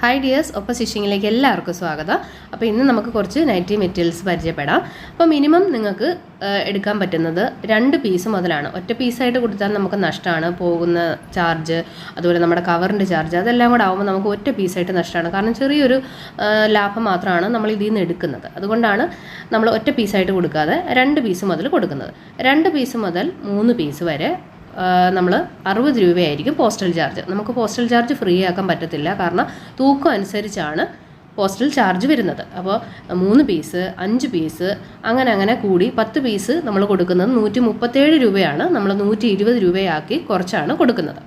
Hi dears, ഒപ്പം സ്റ്റിച്ചിങ്ങിലേക്ക് എല്ലാവർക്കും സ്വാഗതം. അപ്പോൾ ഇന്ന് നമുക്ക് കുറച്ച് നൈറ്റി മെറ്റീരിയൽസ് പരിചയപ്പെടാം. അപ്പോൾ മിനിമം നിങ്ങൾക്ക് എടുക്കാൻ പറ്റുന്നത് 2 പീസ് മുതലാണ്. ഒറ്റ പീസായിട്ട് കൊടുത്താൽ നമുക്ക് നഷ്ടമാണ്, പോകുന്ന ചാർജ്, അതുപോലെ നമ്മുടെ കവറിൻ്റെ ചാർജ്, അതെല്ലാം കൂടെ ആകുമ്പോൾ നമുക്ക് ഒറ്റ പീസായിട്ട് നഷ്ടമാണ്. കാരണം ചെറിയൊരു ലാഭം മാത്രമാണ് നമ്മൾ ഇതിൽ നിന്ന് എടുക്കുന്നത്. അതുകൊണ്ടാണ് നമ്മൾ ഒറ്റ പീസായിട്ട് കൊടുക്കാതെ 2 പീസ് മുതൽ കൊടുക്കുന്നത്. 2 പീസ് മുതൽ 3 പീസ് വരെ നമ്മൾ 60 രൂപയായിരിക്കും പോസ്റ്റൽ ചാർജ്. നമുക്ക് പോസ്റ്റൽ ചാർജ് ഫ്രീ ആക്കാൻ പറ്റത്തില്ല, കാരണം തൂക്കം അനുസരിച്ചാണ് പോസ്റ്റൽ ചാർജ് വരുന്നത്. അപ്പോൾ 3 പീസ്, 5 പീസ്, അങ്ങനെ കൂടി 10 പീസ് നമ്മൾ കൊടുക്കുന്നത് 137 രൂപയാണ്. നമ്മൾ 120 രൂപയാക്കി കുറച്ചാണ് കൊടുക്കുന്നത്.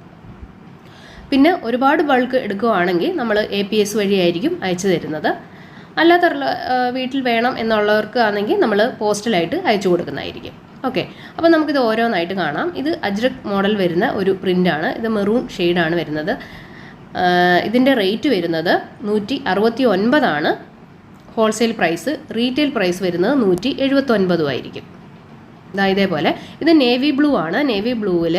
പിന്നെ ഒരുപാട് ബൾക്ക് എടുക്കുകയാണെങ്കിൽ നമ്മൾ APS വഴിയായിരിക്കും അയച്ചു തരുന്നത്. അല്ലാത്ത വീട്ടിൽ വേണം എന്നുള്ളവർക്ക് ആണെങ്കിൽ നമ്മൾ പോസ്റ്റലായിട്ട് അയച്ചു കൊടുക്കുന്നതായിരിക്കും. ഓക്കെ, അപ്പോൾ നമുക്കിത് ഓരോന്നായിട്ട് കാണാം. ഇത് അജ്രക് മോഡൽ വരുന്ന ഒരു പ്രിൻ്റാണ്. ഇത് മെറൂൺ ഷെയ്ഡാണ് വരുന്നത്. ഇതിൻ്റെ റേറ്റ് വരുന്നത് 169 ആണ് ഹോൾസെയിൽ പ്രൈസ്. റീറ്റെയിൽ പ്രൈസ് വരുന്നത് 179 ആയിരിക്കും. ഇതേപോലെ ഇത് നേവി ബ്ലൂ ആണ്. നേവി ബ്ലൂവിൽ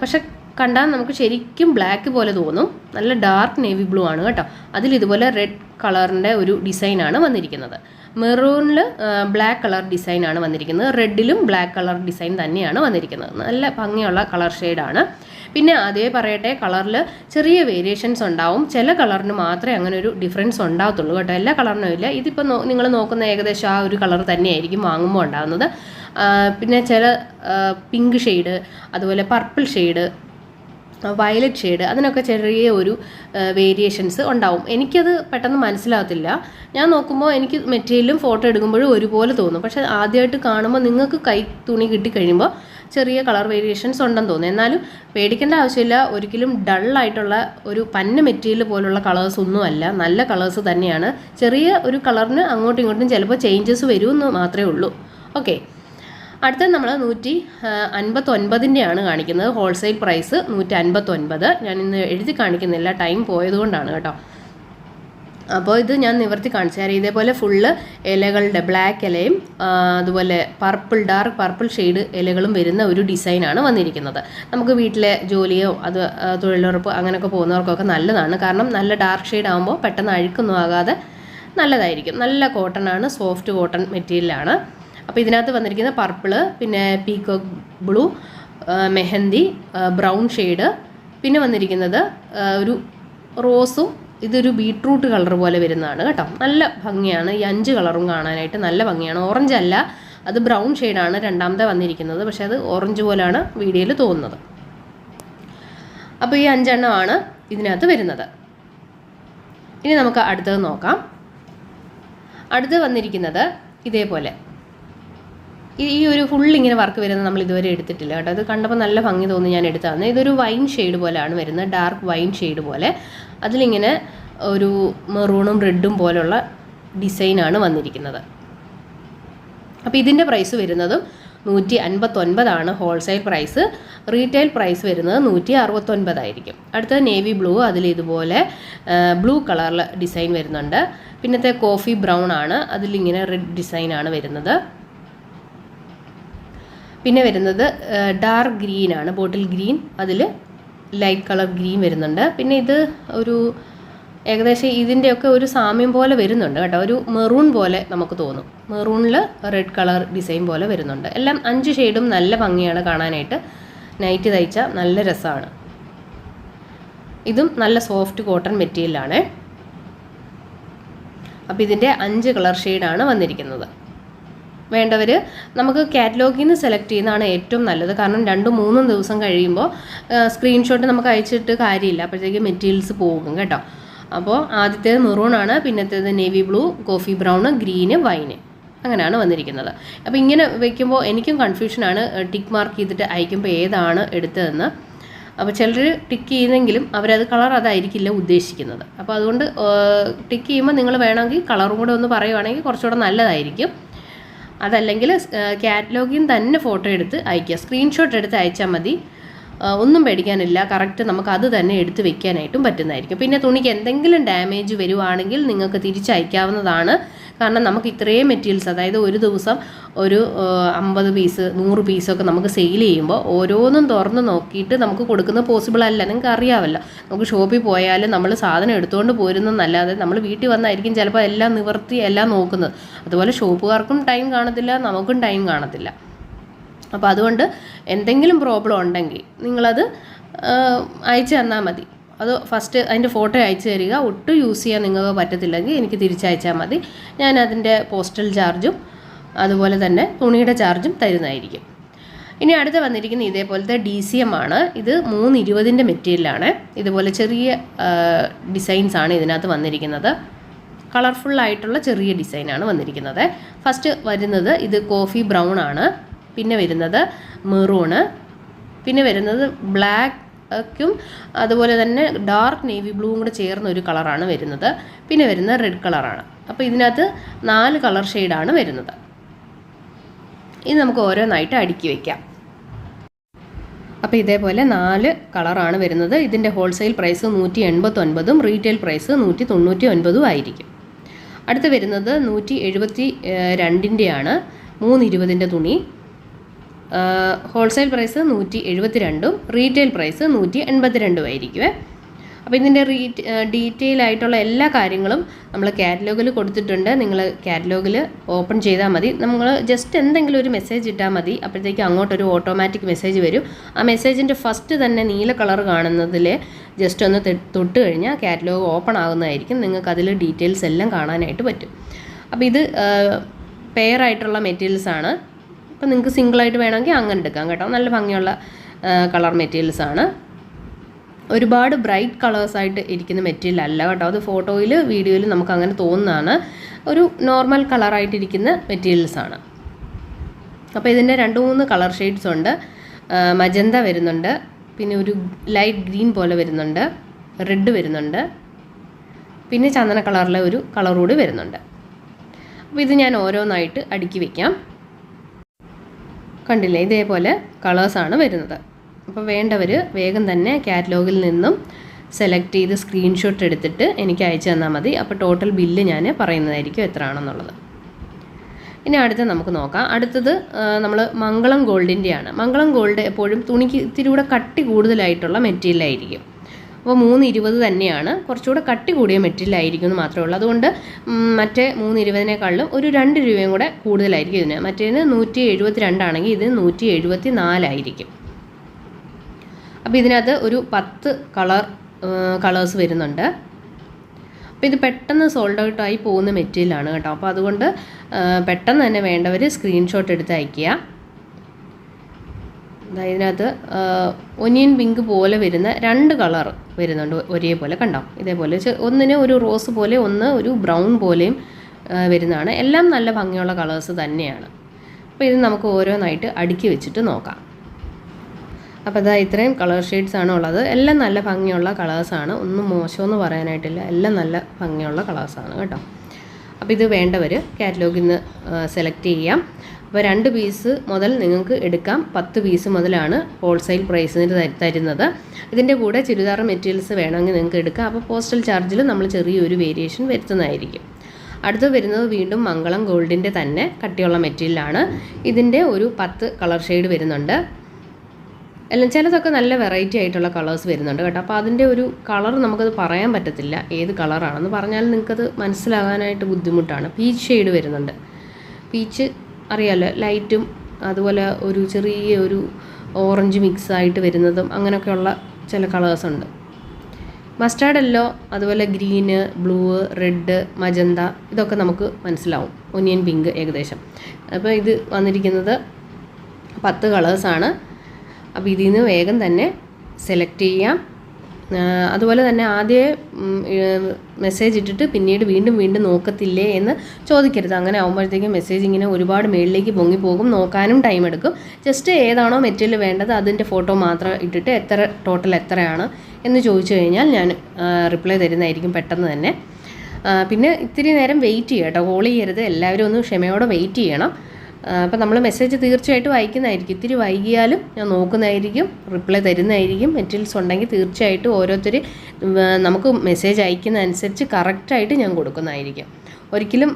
പക്ഷെ കണ്ടാൽ നമുക്ക് ശരിക്കും ബ്ലാക്ക് പോലെ തോന്നും. നല്ല ഡാർക്ക് നേവി ബ്ലൂ ആണ് കേട്ടോ. അതിലിതുപോലെ റെഡ് കളറിൻ്റെ ഒരു ഡിസൈനാണ് വന്നിരിക്കുന്നത്. മെറൂണിൽ ബ്ലാക്ക് കളർ ഡിസൈനാണ് വന്നിരിക്കുന്നത്. റെഡിലും ബ്ലാക്ക് കളർ ഡിസൈൻ തന്നെയാണ് വന്നിരിക്കുന്നത്. നല്ല ഭംഗിയുള്ള കളർ ഷെയ്ഡാണ്. പിന്നെ അതേ പറയട്ടെ, കളറിൽ ചെറിയ വേരിയേഷൻസ് ഉണ്ടാവും. ചില കളറിന് മാത്രമേ അങ്ങനെ ഒരു ഡിഫറൻസ് ഉണ്ടാകത്തുള്ളൂ കേട്ടോ. എല്ലാ കളറിനും ഇല്ല. ഇതിപ്പോൾ നിങ്ങൾ നോക്കുന്ന ഏകദേശം ആ ഒരു കളർ തന്നെയായിരിക്കും വാങ്ങുമ്പോൾ ഉണ്ടാകുന്നത്. പിന്നെ ചില പിങ്ക് ഷെയ്ഡ്, അതുപോലെ പർപ്പിൾ ഷെയ്ഡ്, വയലറ്റ് ഷെയ്ഡ്, അതിനൊക്കെ ചെറിയ ഒരു വേരിയേഷൻസ് ഉണ്ടാവും. എനിക്കത് പെട്ടെന്ന് മനസ്സിലാകത്തില്ല. ഞാൻ നോക്കുമ്പോൾ എനിക്ക് മെറ്റീരിയലും ഫോട്ടോ എടുക്കുമ്പോഴും ഒരുപോലെ തോന്നും. പക്ഷേ ആദ്യമായിട്ട് കാണുമ്പോൾ നിങ്ങൾക്ക് കൈ തുണി കിട്ടിക്കഴിയുമ്പോൾ ചെറിയ കളർ വേരിയേഷൻസ് ഉണ്ടെന്ന് തോന്നും. എന്നാലും പേടിക്കേണ്ട ആവശ്യമില്ല. ഒരിക്കലും ഡള്ളായിട്ടുള്ള ഒരു പന്ന മെറ്റീരിയൽ പോലുള്ള കളേഴ്സ് ഒന്നുമല്ല, നല്ല കളേഴ്സ് തന്നെയാണ്. ചെറിയ ഒരു കളറിന് അങ്ങോട്ടും ഇങ്ങോട്ടും ചിലപ്പോൾ ചേഞ്ചസ് വരുമെന്ന് മാത്രമേ ഉള്ളൂ. ഓക്കെ, അടുത്തത് നമ്മൾ 159-ൻ്റെയാണ് കാണിക്കുന്നത്. Wholesale price 159. ഞാൻ ഇന്ന് എഴുതി കാണിക്കുന്നില്ല, ടൈം പോയതുകൊണ്ടാണ് കേട്ടോ. അപ്പോൾ ഇത് ഞാൻ നിവർത്തി കാണിച്ചു തരാം. ഇതേപോലെ ഫുള്ള് ഇലകളുടെ ബ്ലാക്ക് ഇലയും അതുപോലെ ഡാർക്ക് പർപ്പിൾ ഷെയ്ഡ് ഇലകളും വരുന്ന ഒരു ഡിസൈനാണ് വന്നിരിക്കുന്നത്. നമുക്ക് വീട്ടിലെ ജോലിയോ തൊഴിലുറപ്പ് അങ്ങനെയൊക്കെ പോകുന്നവർക്കൊക്കെ നല്ലതാണ്. കാരണം നല്ല ഡാർക്ക് ഷെയ്ഡ് ആകുമ്പോൾ പെട്ടെന്ന് അഴുക്കൊന്നും ആകാതെ നല്ലതായിരിക്കും. നല്ല കോട്ടണാണ്, സോഫ്റ്റ് കോട്ടൺ മെറ്റീരിയലാണ്. അപ്പോൾ ഇതിനകത്ത് വന്നിരിക്കുന്ന പർപ്പിള്, പിന്നെ peacock blue, mehndi, brown shade, പിന്നെ വന്നിരിക്കുന്നത് ഒരു റോസും, ഇതൊരു ബീട്രൂട്ട് കളർ പോലെ വരുന്നതാണ് കേട്ടോ. നല്ല ഭംഗിയാണ്. ഈ 5 കളറും കാണാനായിട്ട് നല്ല ഭംഗിയാണ്. ഓറഞ്ച് അല്ല, അത് ബ്രൗൺ ഷെയ്ഡാണ് രണ്ടാമത്തെ വന്നിരിക്കുന്നത്. പക്ഷേ അത് ഓറഞ്ച് പോലെയാണ് വീഡിയോയിൽ തോന്നുന്നത്. അപ്പോൾ ഈ 5 എണ്ണമാണ് ഇതിനകത്ത് വരുന്നത്. ഇനി നമുക്ക് അടുത്തത് നോക്കാം. അടുത്ത് വന്നിരിക്കുന്നത് ഇതേപോലെ ഈ ഒരു ഫുള്ളിങ്ങനെ വർക്ക് വരുന്നത് നമ്മൾ ഇതുവരെ എടുത്തിട്ടില്ല കേട്ടോ. അത് കണ്ടപ്പോൾ നല്ല ഭംഗി തോന്നി ഞാൻ എടുത്തതാണ്. ഇതൊരു വൈൻ ഷെയ്ഡ് പോലെയാണ് വരുന്നത്, ഡാർക്ക് വൈൻ ഷെയ്ഡ് പോലെ. അതിലിങ്ങനെ ഒരു മെറൂണും റെഡും പോലുള്ള ഡിസൈനാണ് വന്നിരിക്കുന്നത്. അപ്പോൾ ഇതിൻ്റെ പ്രൈസ് വരുന്നതും 159 ആണ് ഹോൾസെയിൽ പ്രൈസ്. റീറ്റെയിൽ പ്രൈസ് വരുന്നത് 169 ആയിരിക്കും. അടുത്തത് നേവി ബ്ലൂ, അതിൽ ഇതുപോലെ ബ്ലൂ കളറിൽ ഡിസൈൻ വരുന്നുണ്ട്. പിന്നത്തെ കോഫി ബ്രൗൺ ആണ്, അതിലിങ്ങനെ റെഡ് ഡിസൈനാണ് വരുന്നത്. പിന്നെ വരുന്നത് ഡാർക്ക് ഗ്രീൻ ആണ്, ബോട്ടിൽ ഗ്രീൻ, അതിൽ ലൈറ്റ് കളർ ഗ്രീൻ വരുന്നുണ്ട്. പിന്നെ ഇത് ഒരു ഏകദേശം ഇതിൻ്റെയൊക്കെ ഒരു സാമ്യം പോലെ വരുന്നുണ്ട് കേട്ടോ. ഒരു മെറൂൺ പോലെ നമുക്ക് തോന്നും. മെറൂണിൽ റെഡ് കളർ ഡിസൈൻ പോലെ വരുന്നുണ്ട്. എല്ലാം 5 ഷെയ്ഡും നല്ല ഭംഗിയാണ് കാണാനായിട്ട്. നൈറ്റ് തയ്ച്ചാൽ നല്ല രസമാണ്. ഇതും നല്ല സോഫ്റ്റ് കോട്ടൺ മെറ്റീരിയലാണ്. അപ്പോൾ ഇതിൻ്റെ 5 കളർ ഷെയ്ഡാണ് വന്നിരിക്കുന്നത്. വേണ്ടവർ നമുക്ക് കാറ്റലോഗിൽ നിന്ന് സെലക്ട് ചെയ്യുന്നതാണ് ഏറ്റവും നല്ലത്. കാരണം 2-3 ദിവസം കഴിയുമ്പോൾ സ്ക്രീൻഷോട്ട് നമുക്ക് അയച്ചിട്ട് കാര്യമില്ല, അപ്പോഴത്തേക്ക് മെറ്റീരിയൽസ് പോകും കേട്ടോ. അപ്പോൾ ആദ്യത്തേത് മെറൂണാണ്, പിന്നത്തേത് navy blue, coffee brown, green, wine, അങ്ങനെയാണ് വന്നിരിക്കുന്നത്. അപ്പോൾ ഇങ്ങനെ വയ്ക്കുമ്പോൾ എനിക്കും കൺഫ്യൂഷനാണ്, ടിക്ക് മാർക്ക് ചെയ്തിട്ട് അയക്കുമ്പോൾ ഏതാണ് എടുത്തതെന്ന്. അപ്പോൾ ചിലർ ടിക്ക് ചെയ്യുന്നെങ്കിലും അവരത് കളർ അതായിരിക്കില്ല ഉദ്ദേശിക്കുന്നത്. അപ്പോൾ അതുകൊണ്ട് ടിക്ക് ചെയ്യുമ്പോൾ നിങ്ങൾ വേണമെങ്കിൽ കളറും കൂടെ ഒന്ന് പറയുവാണെങ്കിൽ കുറച്ചുകൂടെ നല്ലതായിരിക്കും. അതല്ലെങ്കിൽ കാറ്റലോഗിൽ തന്നെ ഫോട്ടോ എടുത്ത് അയയ്ക്കുക, സ്ക്രീൻഷോട്ട് എടുത്ത് അയച്ചാൽ മതി. ഒന്നും പേടിക്കാനില്ല. കറക്റ്റ് നമുക്ക് അത് തന്നെ എടുത്ത് വെക്കാനായിട്ടും പറ്റുന്നതായിരിക്കും. പിന്നെ തുണിക്ക് എന്തെങ്കിലും ഡാമേജ് വരുവാണെങ്കിൽ നിങ്ങൾക്ക് തിരിച്ചയക്കാവുന്നതാണ്. കാരണം നമുക്ക് ഇത്രയും മെറ്റീരിയൽസ്, അതായത് ഒരു ദിവസം ഒരു 50 പീസ് 100 പീസൊക്കെ നമുക്ക് സെയിൽ ചെയ്യുമ്പോൾ ഓരോന്നും തുറന്ന് നോക്കിയിട്ട് നമുക്ക് കൊടുക്കുന്നത് പോസിബിൾ അല്ല. നിങ്ങൾക്ക് അറിയാമല്ലോ, നമുക്ക് ഷോപ്പിൽ പോയാലും നമ്മൾ സാധനം എടുത്തുകൊണ്ട് പോരുന്നതെന്നല്ലാതെ നമ്മൾ വീട്ടിൽ വന്നായിരിക്കും ചിലപ്പോൾ എല്ലാം നിവർത്തി എല്ലാം നോക്കുന്നത്. അതുപോലെ ഷോപ്പുകാർക്കും ടൈം കാണത്തില്ല, നമുക്കും ടൈം കാണത്തില്ല. അപ്പോൾ അതുകൊണ്ട് എന്തെങ്കിലും പ്രോബ്ലം ഉണ്ടെങ്കിൽ നിങ്ങളത് അയച്ചു തന്നാൽ മതി. അത് ഫസ്റ്റ് അതിൻ്റെ ഫോട്ടോ അയച്ചു തരിക. ഒട്ടും യൂസ് ചെയ്യാൻ നിങ്ങൾക്ക് പറ്റത്തില്ലെങ്കിൽ എനിക്ക് തിരിച്ചയച്ചാൽ മതി. ഞാൻ അതിൻ്റെ പോസ്റ്റൽ ചാർജും അതുപോലെ തന്നെ തുണിയുടെ ചാർജും തരുന്നതായിരിക്കും. ഇനി അടുത്ത് വന്നിരിക്കുന്ന ഇതേപോലത്തെ DCM ആണ്. ഇത് 320ൻ്റെ മെറ്റീരിയലാണ്. ഇതുപോലെ ചെറിയ ഡിസൈൻസാണ് ഇതിനകത്ത് വന്നിരിക്കുന്നത്. കളർഫുള്ളായിട്ടുള്ള ചെറിയ ഡിസൈനാണ് വന്നിരിക്കുന്നത്. ഫസ്റ്റ് വരുന്നത് ഇത് കോഫി ബ്രൗൺ ആണ്. പിന്നെ വരുന്നത് മെറൂണ്. പിന്നെ വരുന്നത് ബ്ലാക്കും അതുപോലെ തന്നെ ഡാർക്ക് നേവി ബ്ലൂവും കൂടെ ചേർന്ന ഒരു കളറാണ് വരുന്നത്. പിന്നെ വരുന്നത് റെഡ് കളറാണ്. അപ്പോൾ ഇതിനകത്ത് 4 കളർ ഷെയ്ഡാണ് വരുന്നത്. ഇത് നമുക്ക് ഓരോന്നായിട്ട് അടുക്കി വയ്ക്കാം. അപ്പോൾ ഇതേപോലെ 4 കളറാണ് വരുന്നത്. ഇതിൻ്റെ ഹോൾസെയിൽ പ്രൈസ് 189ഉം റീറ്റെയിൽ പ്രൈസ് 199ഉം ആയിരിക്കും. അടുത്ത് വരുന്നത് 172ൻ്റെയാണ്. 320ൻ്റെ തുണി. ഹോൾസെയിൽ പ്രൈസ് 172ഉം റീറ്റെയിൽ പ്രൈസ് 182ഉം ആയിരിക്കും. അപ്പോൾ ഇതിൻ്റെ ഡീറ്റെയിൽ ആയിട്ടുള്ള എല്ലാ കാര്യങ്ങളും നമ്മൾ കാറ്റലോഗിൽ കൊടുത്തിട്ടുണ്ട്. നിങ്ങൾ കാറ്റലോഗിൽ ഓപ്പൺ ചെയ്താൽ മതി. നമ്മൾ ജസ്റ്റ് എന്തെങ്കിലും ഒരു മെസ്സേജ് ഇട്ടാൽ മതി. അപ്പോഴത്തേക്ക് അങ്ങോട്ടൊരു ഓട്ടോമാറ്റിക് മെസ്സേജ് വരും. ആ മെസ്സേജിൻ്റെ ഫസ്റ്റ് തന്നെ നീല കളർ കാണുന്നതിൽ ജസ്റ്റ് ഒന്ന് തൊട്ട് കഴിഞ്ഞാൽ കാറ്റലോഗ് ഓപ്പൺ ആകുന്നതായിരിക്കും. നിങ്ങൾക്ക് അതിൽ ഡീറ്റെയിൽസ് എല്ലാം കാണാനായിട്ട് പറ്റും. അപ്പോൾ ഇത് പെയർ ആയിട്ടുള്ള മെറ്റീരിയൽസാണ്. അപ്പോൾ നിങ്ങൾക്ക് സിംഗിളായിട്ട് വേണമെങ്കിൽ അങ്ങനെ എടുക്കാം കേട്ടോ. നല്ല ഭംഗിയുള്ള കളർ മെറ്റീരിയൽസാണ്. ഒരുപാട് ബ്രൈറ്റ് കളേഴ്സായിട്ട് ഇരിക്കുന്ന മെറ്റീരിയൽ അല്ല കേട്ടോ. അത് ഫോട്ടോയിൽ വീഡിയോയിൽ നമുക്ക് അങ്ങനെ തോന്നുന്നതാണ്. ഒരു നോർമൽ കളറായിട്ടിരിക്കുന്ന മെറ്റീരിയൽസാണ്. അപ്പോൾ ഇതിൻ്റെ 2-3 കളർ ഷെയ്ഡ്സ് ഉണ്ട്. മജന്ത വരുന്നുണ്ട്, പിന്നെ ഒരു ലൈറ്റ് ഗ്രീൻ പോലെ വരുന്നുണ്ട്, റെഡ് വരുന്നുണ്ട്, പിന്നെ ചന്ദന കളറിലെ ഒരു കളർ കൂടി വരുന്നുണ്ട്. അപ്പോൾ ഇത് ഞാൻ ഓരോന്നായിട്ട് അടുക്കി വയ്ക്കാം. കണ്ടില്ലേ, ഇതേപോലെ കളേഴ്സാണ് വരുന്നത്. അപ്പോൾ വേണ്ടവർ വേഗം തന്നെ കാറ്റലോഗിൽ നിന്നും സെലക്ട് ചെയ്ത് സ്ക്രീൻഷോട്ട് എടുത്തിട്ട് എനിക്ക് അയച്ചു തന്നാൽ മതി. അപ്പോൾ ടോട്ടൽ ബില്ല് ഞാൻ പറയുന്നതായിരിക്കും എത്രയാണെന്നുള്ളത്. ഇനി അടുത്ത് നമുക്ക് നോക്കാം. അടുത്തത് നമ്മൾ മംഗളം ഗോൾഡിൻ്റെയാണ്. മംഗളം ഗോൾഡ് എപ്പോഴും തുണിക്ക് ഇത്തിരി കൂടെ കട്ടി കൂടുതലായിട്ടുള്ള മെറ്റീരിയലായിരിക്കും. അപ്പോൾ 320 തന്നെയാണ്. കുറച്ചുകൂടെ കട്ടി കൂടിയ മെറ്റീരിയലായിരിക്കും എന്ന് മാത്രമേ ഉള്ളൂ. അതുകൊണ്ട് മറ്റേ 320നെക്കാളും ഒരു 2 രൂപയും കൂടെ കൂടുതലായിരിക്കും ഇതിന്. മറ്റേതിന് 172 ആണെങ്കിൽ ഇത് 174 ആയിരിക്കും. അപ്പോൾ ഇതിനകത്ത് ഒരു 10 കളേഴ്സ് വരുന്നുണ്ട്. അപ്പോൾ ഇത് പെട്ടെന്ന് സോൾഡ് ഔട്ട് ആയി പോകുന്ന മെറ്റീരിയലാണ് കേട്ടോ. അപ്പോൾ അതുകൊണ്ട് പെട്ടെന്ന് തന്നെ വേണ്ടവർ സ്ക്രീൻഷോട്ട് എടുത്ത് അയയ്ക്കുക. ഇതിനകത്ത് ഒനിയൻ പിങ്ക് പോലെ വരുന്ന 2 കളർ വരുന്നുണ്ട് ഒരേപോലെ, കണ്ടോ? ഇതേപോലെ ഒന്നിന് ഒരു റോസ് പോലെ, ഒന്ന് ഒരു ബ്രൗൺ പോലെയും വരുന്നതാണ്. എല്ലാം നല്ല ഭംഗിയുള്ള കളേഴ്സ് തന്നെയാണ്. അപ്പോൾ ഇത് നമുക്ക് ഓരോന്നായിട്ട് അടുക്കി വെച്ചിട്ട് നോക്കാം. അപ്പോൾ അതാ ഇത്രയും കളർ ഷെയ്ഡ്സാണ് ഉള്ളത്. എല്ലാം നല്ല ഭംഗിയുള്ള കളേഴ്സാണ്. ഒന്നും മോശമെന്ന് പറയാനായിട്ടില്ല. എല്ലാം നല്ല ഭംഗിയുള്ള കളേഴ്സാണ് കേട്ടോ. അപ്പോൾ ഇത് വേണ്ടവർ കാറ്റലോഗിൽ നിന്ന് സെലക്ട് ചെയ്യാം. അപ്പോൾ 2 പീസ് മുതൽ നിങ്ങൾക്ക് എടുക്കാം. 10 പീസ് മുതലാണ് ഹോൾസെയിൽ പ്രൈസിന് തരുന്നത്. ഇതിൻ്റെ കൂടെ ചുരിദാർ മെറ്റീരിയൽസ് വേണമെങ്കിൽ നിങ്ങൾക്ക് എടുക്കാം. അപ്പോൾ പോസ്റ്റൽ ചാർജിൽ നമ്മൾ ചെറിയൊരു വേരിയേഷൻ വരുത്തുന്നതായിരിക്കും. അടുത്ത് വരുന്നത് വീണ്ടും മംഗളം ഗോൾഡിൻ്റെ തന്നെ കട്ടിയുള്ള മെറ്റീരിയലാണ്. ഇതിൻ്റെ ഒരു 10 കളർ ഷെയ്ഡ് വരുന്നുണ്ട്. എല്ലാം ചിലതൊക്കെ നല്ല വെറൈറ്റി ആയിട്ടുള്ള കളേഴ്സ് വരുന്നുണ്ട് കേട്ടോ. അപ്പോൾ അതിൻ്റെ ഒരു കളർ നമുക്കത് പറയാൻ പറ്റത്തില്ല, ഏത് കളറാണെന്ന് പറഞ്ഞാൽ നിങ്ങൾക്കത് മനസ്സിലാകാനായിട്ട് ബുദ്ധിമുട്ടാണ്. പീച്ച് ഷെയ്ഡ് വരുന്നുണ്ട്. പീച്ച് അറിയാമല്ലോ, ലൈറ്റും അതുപോലെ ഒരു ചെറിയ ഒരു ഓറഞ്ച് മിക്സ് ആയിട്ട് വരുന്നതും അങ്ങനെയൊക്കെയുള്ള ചില കളേഴ്സുണ്ട്. മസ്റ്റാർഡ് യെല്ലോ, അതുപോലെ ഗ്രീന്, ബ്ലൂ, റെഡ്, മജന്ത, ഇതൊക്കെ നമുക്ക് മനസ്സിലാവും. ഒനിയൻ പിങ്ക് ഏകദേശം. അപ്പോൾ ഇത് വന്നിരിക്കുന്നത് 10 കളേഴ്സാണ്. അപ്പോൾ ഇതിൽ നിന്ന് വേഗം തന്നെ സെലക്ട് ചെയ്യാം. അതുപോലെ തന്നെ ആദ്യമേ മെസ്സേജ് ഇട്ടിട്ട് പിന്നീട് വീണ്ടും നോക്കത്തില്ലേ എന്ന് ചോദിക്കരുത്. അങ്ങനെ ആകുമ്പോഴത്തേക്കും മെസ്സേജ് ഇങ്ങനെ ഒരുപാട് മേളിലേക്ക് പൊങ്ങിപ്പോകും, നോക്കാനും ടൈം എടുക്കും. ജസ്റ്റ് ഏതാണോ മെറ്റീരിയൽ വേണ്ടത് അതിൻ്റെ ഫോട്ടോ മാത്രം ഇട്ടിട്ട് ടോട്ടൽ എത്രയാണ് എന്ന് ചോദിച്ചു കഴിഞ്ഞാൽ ഞാൻ റിപ്ലൈ തരുന്നതായിരിക്കും പെട്ടെന്ന് തന്നെ. പിന്നെ ഇത്തിരി നേരം വെയിറ്റ് ചെയ്യുക കേട്ടോ, കോൾ ചെയ്യരുത്. എല്ലാവരും ഒന്ന് ക്ഷമയോടെ വെയിറ്റ് ചെയ്യണം. അപ്പോൾ നമ്മൾ മെസ്സേജ് തീർച്ചയായിട്ടും അയക്കുന്നതായിരിക്കും. ഇത്തിരി വൈകിയാലും ഞാൻ നോക്കുന്നതായിരിക്കും, റിപ്ലൈ തരുന്നതായിരിക്കും. മെറ്റീരിയൽസ് ഉണ്ടെങ്കിൽ തീർച്ചയായിട്ടും ഓരോരുത്തർ നമുക്ക് മെസ്സേജ് അയക്കുന്ന അനുസരിച്ച് കറക്റ്റായിട്ട് ഞാൻ കൊടുക്കുന്നതായിരിക്കും. ഒരിക്കലും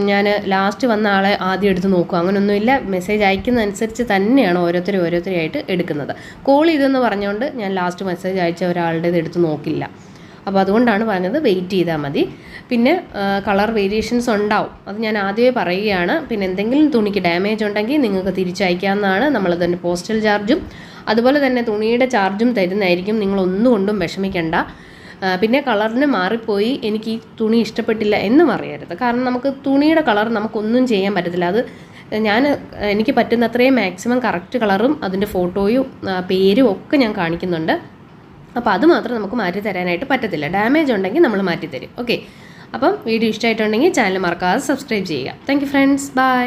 ഞാൻ ലാസ്റ്റ് വന്ന ആളെ ആദ്യം എടുത്ത് നോക്കും, അങ്ങനെയൊന്നുമില്ല. മെസ്സേജ് അയക്കുന്ന അനുസരിച്ച് തന്നെയാണ് ഓരോരുത്തരായിട്ട് എടുക്കുന്നത്. കോൾ ചെയ്തെന്ന് പറഞ്ഞുകൊണ്ട് ഞാൻ ലാസ്റ്റ് മെസ്സേജ് അയച്ച ഒരാളുടേത് എടുത്ത് നോക്കില്ല. അപ്പോൾ അതുകൊണ്ടാണ് പറഞ്ഞത് വെയിറ്റ് ചെയ്താൽ മതി. പിന്നെ കളർ വേരിയേഷൻസ് ഉണ്ടാവും, അത് ഞാൻ ആദ്യമേ പറയുകയാണ്. പിന്നെ എന്തെങ്കിലും തുണിക്ക് ഡാമേജ് ഉണ്ടെങ്കിൽ നിങ്ങൾക്ക് തിരിച്ചയക്കാവുന്നതാണ്. നമ്മളതിൻ്റെ പോസ്റ്റൽ ചാർജും അതുപോലെ തന്നെ തുണിയുടെ ചാർജും തരുന്നതായിരിക്കും. നിങ്ങളൊന്നുകൊണ്ടും വിഷമിക്കേണ്ട. പിന്നെ കളറിന് മാറിപ്പോയി എനിക്ക് ഈ തുണി ഇഷ്ടപ്പെട്ടില്ല എന്ന് പറയരുത്. കാരണം നമുക്ക് തുണിയുടെ കളർ നമുക്കൊന്നും ചെയ്യാൻ പറ്റത്തില്ല. അത് എനിക്ക് പറ്റുന്ന അത്രയും മാക്സിമം കറക്റ്റ് കളറും അതിൻ്റെ ഫോട്ടോയും പേരും ഒക്കെ ഞാൻ കാണിക്കുന്നുണ്ട്. അപ്പോൾ അത് മാത്രം നമുക്ക് മാറ്റി തരാനായിട്ട് പറ്റത്തില്ല. ഡാമേജ് ഉണ്ടെങ്കിൽ നമ്മൾ മാറ്റിത്തരും. ഓക്കെ, അപ്പം വീഡിയോ ഇഷ്ടമായിട്ടുണ്ടെങ്കിൽ ചാനൽ മറക്കാതെ സബ്സ്ക്രൈബ് ചെയ്യുക. Thank you friends, by.